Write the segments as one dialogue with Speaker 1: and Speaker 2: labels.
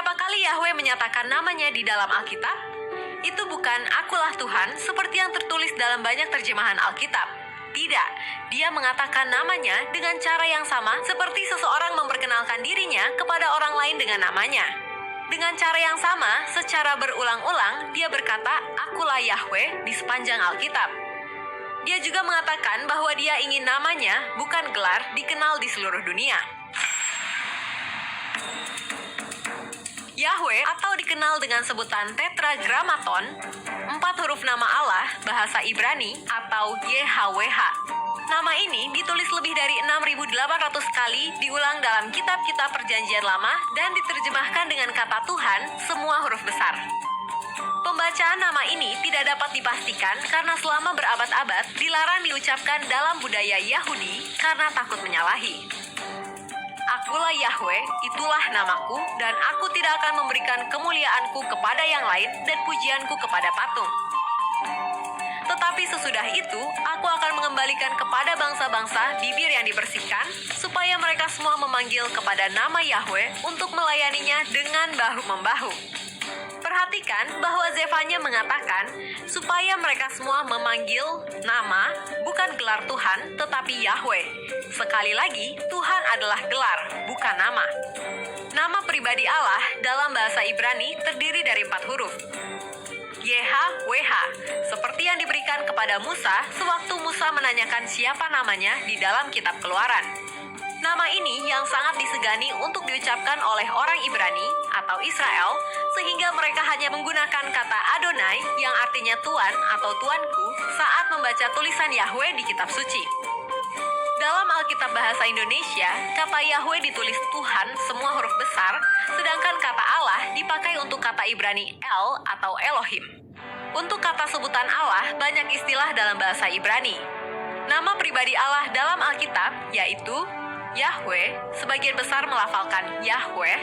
Speaker 1: Berapa kali Yahweh menyatakan namanya di dalam Alkitab? Itu bukan akulah Tuhan seperti yang tertulis dalam banyak terjemahan Alkitab. Tidak, dia mengatakan namanya dengan cara yang sama seperti seseorang memperkenalkan dirinya kepada orang lain dengan namanya. Dengan cara yang sama, secara berulang-ulang, dia berkata, akulah Yahweh di sepanjang Alkitab. Dia juga mengatakan bahwa dia ingin namanya, bukan gelar, dikenal di seluruh dunia. Yahweh atau dikenal dengan sebutan Tetragrammaton, 4 huruf nama Allah, bahasa Ibrani atau YHWH. Nama ini ditulis lebih dari 6.800 kali, diulang dalam kitab-kitab Perjanjian Lama dan diterjemahkan dengan kata Tuhan, semua huruf besar. Pembacaan nama ini tidak dapat dipastikan karena selama berabad-abad dilarang diucapkan dalam budaya Yahudi karena takut menyalahi. Akulah Yahweh, itulah namaku, dan aku tidak akan memberikan kemuliaanku kepada yang lain dan pujianku kepada patung. Tetapi sesudah itu, aku akan mengembalikan kepada bangsa-bangsa bibir yang dibersihkan, supaya mereka semua memanggil kepada nama Yahweh untuk melayaninya dengan bahu-membahu. Perhatikan bahwa Zefanya mengatakan supaya mereka semua memanggil nama, bukan gelar Tuhan, tetapi Yahweh. Sekali lagi, Tuhan adalah gelar, bukan nama. Nama pribadi Allah dalam bahasa Ibrani terdiri dari 4 huruf. YHWH, seperti yang diberikan kepada Musa sewaktu Musa menanyakan siapa namanya di dalam kitab Keluaran. Nama ini yang sangat disegani untuk diucapkan oleh orang Ibrani atau Israel, sehingga mereka hanya menggunakan kata Adonai yang artinya Tuan atau Tuanku saat membaca tulisan Yahweh di kitab suci. Dalam Alkitab bahasa Indonesia, kata Yahweh ditulis Tuhan semua huruf besar, sedangkan kata Allah dipakai untuk kata Ibrani El atau Elohim. Untuk kata sebutan Allah, banyak istilah dalam bahasa Ibrani. Nama pribadi Allah dalam Alkitab yaitu Yahweh, sebagian besar melafalkan Yahweh.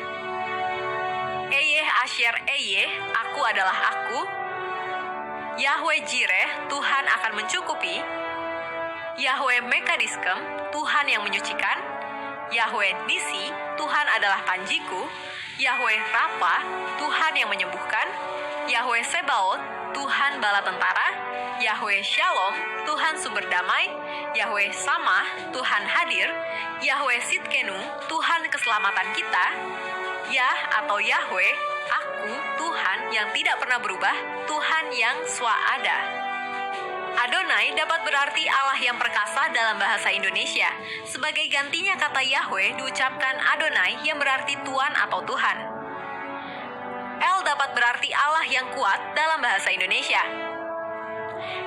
Speaker 1: Eyeh Asher Eyeh, aku adalah aku. Yahweh Jireh, Tuhan akan mencukupi. Yahweh Mekadiskem, Tuhan yang menyucikan. Yahweh Nisi, Tuhan adalah panjiku. Yahweh Rafa, Tuhan yang menyembuhkan. Yahweh Sebaot, Tuhan bala tentara. Yahweh Shalom, Tuhan sumber damai. Yahweh Samah, Tuhan hadir. Yahweh Sitkenu, Tuhan keselamatan kita. Yah atau Yahweh, aku, Tuhan yang tidak pernah berubah, Tuhan yang swa'ada. Adonai dapat berarti Allah yang perkasa dalam bahasa Indonesia. Sebagai gantinya kata Yahweh diucapkan Adonai yang berarti Tuan atau Tuhan. El dapat berarti Allah yang kuat dalam bahasa Indonesia.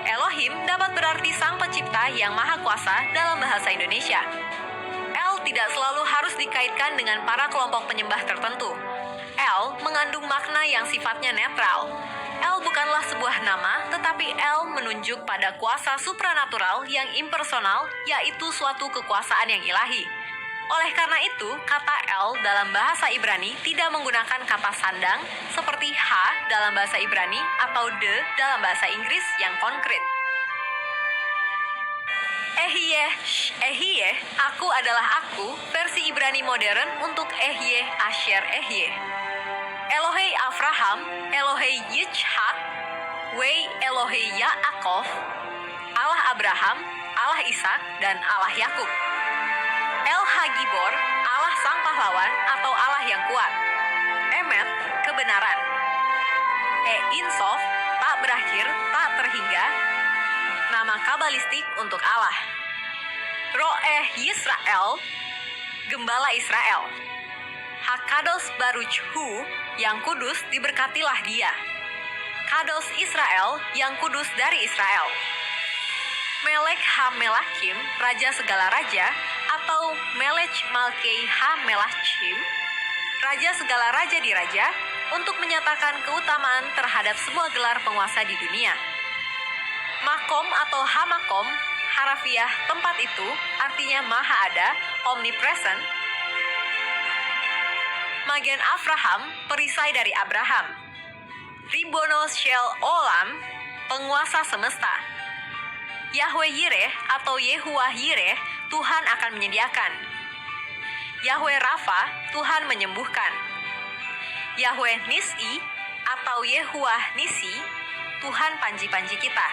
Speaker 1: Elohim dapat berarti Sang Pencipta yang Maha Kuasa dalam bahasa Indonesia. El tidak selalu harus dikaitkan dengan para kelompok penyembah tertentu. El mengandung makna yang sifatnya netral. El bukanlah sebuah nama, tetapi El menunjuk pada kuasa supranatural yang impersonal, yaitu suatu kekuasaan yang ilahi. Oleh karena itu, kata El dalam bahasa Ibrani tidak menggunakan kata sandang seperti H dalam bahasa Ibrani atau de dalam bahasa Inggris yang konkret. Ehyeh, aku adalah aku, versi Ibrani modern untuk Ehyeh Asher Ehyeh. Elohei Avraham, Elohei Yitzhak, Wei Elohei Yaakov, Allah Abraham, Allah Ishak, dan Allah Yakub. El Hagibor, Allah Sang Pahlawan atau Allah yang kuat. Emet, kebenaran. Insof, tak berakhir, tak terhingga. Nama kabalistik untuk Allah. Ro'eh Yisrael, Gembala Israel. Hakados Baruch Hu, yang kudus diberkatilah dia. Kados Israel, yang kudus dari Israel. Melek HaMelachim, Raja segala raja, atau Melech Malkei HaMelachim, Raja segala raja di raja, untuk menyatakan keutamaan terhadap semua gelar penguasa di dunia. Makom atau Hamakom, harafiah tempat itu, artinya maha ada, omnipresent. Magen Avraham, perisai dari Abraham. Ribono Shel Olam, penguasa semesta. Yahweh Yireh atau Yehuwah Yireh, Tuhan akan menyediakan. Yahweh Rafa, Tuhan menyembuhkan. Yahweh Nis'i atau Yehuwah Nisi, Tuhan panji-panji kita.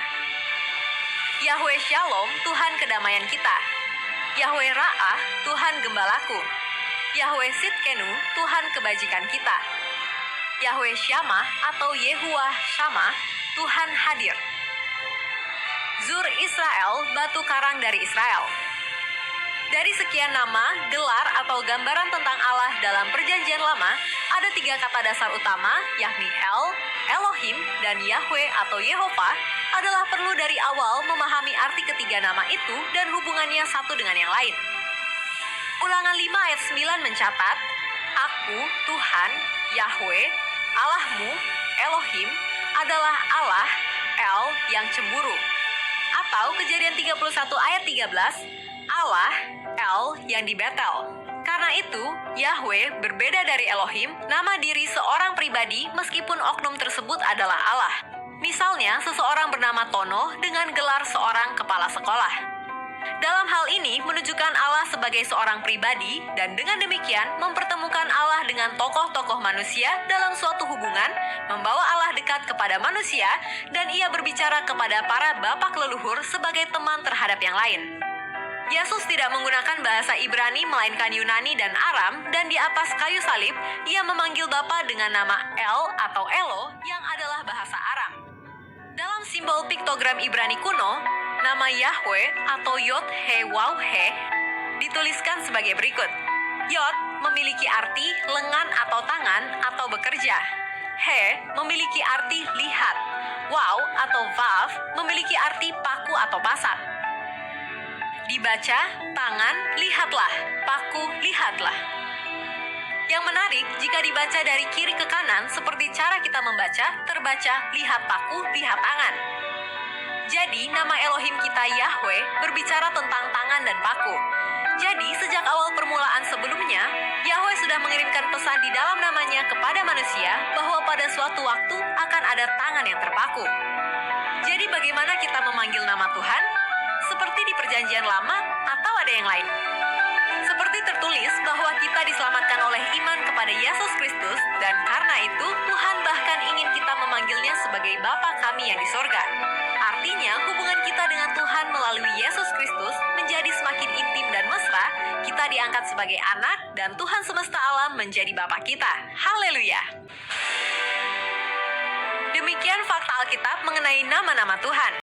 Speaker 1: Yahweh Shalom, Tuhan kedamaian kita. Yahweh Ra'ah, Tuhan gembalaku. Yahweh Sitkenu, Tuhan kebajikan kita. Yahweh Syamah atau Yehuwah Syamah, Tuhan hadir. Zur Israel, batu karang dari Israel. Dari sekian nama, gelar atau gambaran tentang Allah dalam Perjanjian Lama, ada 3 kata dasar utama, yakni El, Elohim, dan Yahweh atau Yehovah, adalah perlu dari awal memahami arti ketiga nama itu dan hubungannya satu dengan yang lain. Ulangan 5 ayat 9 mencatat, Aku, Tuhan, Yahweh, Allahmu, Elohim, adalah Allah, El, yang cemburu. Atau Kejadian 31 ayat 13, Allah, El, yang di Betel. Karena itu, Yahweh berbeda dari Elohim, nama diri seorang pribadi meskipun oknum tersebut adalah Allah. Misalnya, seseorang bernama Tono dengan gelar seorang kepala sekolah. Dalam hal ini, menunjukkan Allah sebagai seorang pribadi dan dengan demikian mempertemukan Allah dengan tokoh-tokoh manusia dalam suatu hubungan, membawa Allah dekat kepada manusia, dan ia berbicara kepada para bapak leluhur sebagai teman terhadap yang lain. Yesus tidak menggunakan bahasa Ibrani melainkan Yunani dan Aram, dan di atas kayu salib, ia memanggil Bapa dengan nama El atau Elo yang adalah bahasa Aram. Dalam simbol piktogram Ibrani kuno, nama Yahweh atau Yod-He-Waw-He dituliskan sebagai berikut. Yod memiliki arti lengan atau tangan atau bekerja. He memiliki arti lihat. Waw atau Vav memiliki arti paku atau pasak. Dibaca, tangan, lihatlah, paku, lihatlah. Yang menarik, jika dibaca dari kiri ke kanan, seperti cara kita membaca, terbaca, lihat paku, lihat tangan. Jadi, nama Elohim kita Yahweh berbicara tentang tangan dan paku. Jadi, sejak awal permulaan sebelumnya, Yahweh sudah mengirimkan pesan di dalam namanya kepada manusia bahwa pada suatu waktu akan ada tangan yang terpaku. Jadi, bagaimana kita memanggil nama Tuhan? Seperti di Perjanjian Lama atau ada yang lain? Seperti tertulis bahwa kita diselamatkan oleh iman kepada Yesus Kristus, dan karena itu Tuhan bahkan ingin kita memanggilnya sebagai Bapa kami yang di sorga. Artinya, hubungan kita dengan Tuhan melalui Yesus Kristus menjadi semakin intim dan mesra, kita diangkat sebagai anak, dan Tuhan semesta alam menjadi Bapa kita. Haleluya! Demikian fakta Alkitab mengenai nama-nama Tuhan.